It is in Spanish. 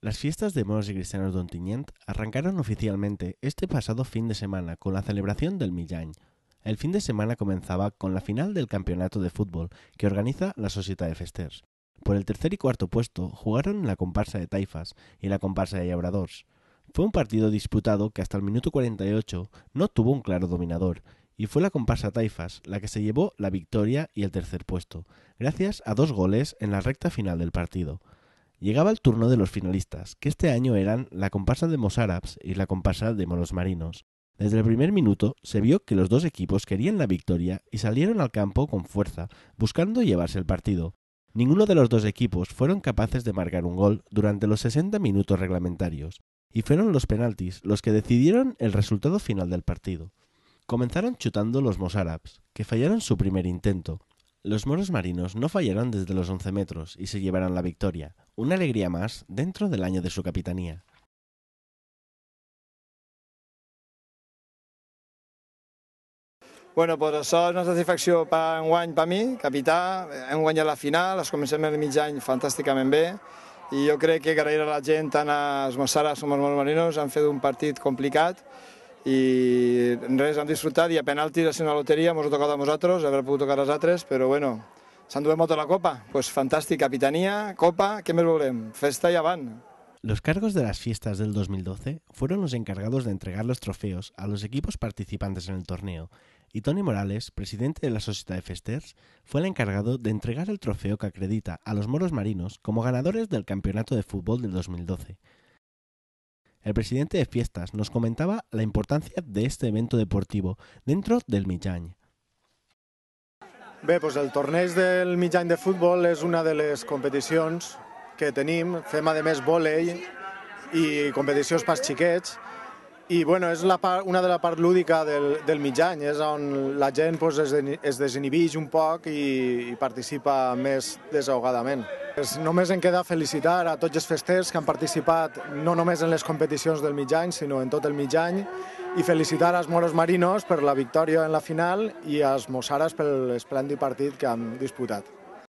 Las fiestas de moros y cristianos d'Ontinyent arrancaron oficialmente este pasado fin de semana con la celebración del Mig Any. El fin de semana comenzaba con la final del campeonato de fútbol que organiza la Societat de Festers. Por el tercer y cuarto puesto jugaron la comparsa de Taifas y la comparsa de Llauradors. Fue un partido disputado que hasta el minuto 48 no tuvo un claro dominador, y fue la comparsa Taifas la que se llevó la victoria y el tercer puesto, gracias a 2 goles en la recta final del partido. Llegaba el turno de los finalistas, que este año eran la comparsa de Mozárabs y la comparsa de Moros Marinos. Desde el primer minuto se vio que los dos equipos querían la victoria y salieron al campo con fuerza, buscando llevarse el partido. Ninguno de los dos equipos fueron capaces de marcar un gol durante los 60 minutos reglamentarios, y fueron los penaltis los que decidieron el resultado final del partido. Comenzaron chutando los Mozárabs, que fallaron su primer intento. Los moros marinos no fallaron desde los 11 metros y se llevaron la victoria, una alegría más dentro del año de su capitanía. Bueno, pues això és una satisfacció per enguany per mi, capità. Hem guanyat la final, es comencem el mig any fantàsticament bé i jo crec que agrair a la gent, tant als Mozárabs com als moros marinos, han fet un partit complicat i res, hem disfrutat i a penaltis ha sigut una loteria, ens ha tocat a nosaltres, haver pogut tocar als altres, però bueno, s'enduem tota la copa. Pues fantàstic, capitania, copa, què més volem? Festa i avant. Los cargos de las fiestas del 2012 fueron los encargados de entregar los trofeos a los equipos participantes en el torneo, y Toni Morales, presidente de la Societat de Festers, fue el encargado de entregar el trofeo que acredita a los moros marinos como ganadores del campeonato de fútbol del 2012. El presidente de Fiestas nos comentaba la importancia de este evento deportivo dentro del Mig Any. Bé, doncs el torneig del Mig Any de futbol és una de les competicions que tenim. Fem, a més, vòlei i competicions pels xiquets. I bueno, és una de la part lúdica del Mig Any, és on la gent es desinhibeix un poc i participa més desahogadament. Només em queda felicitar a tots els festers que han participat no només en les competicions del Mig Any, sinó en tot el Mig Any, i felicitar als moros marinos per la victòria en la final i als Mozárabs per l'esplèndid partit que han disputat.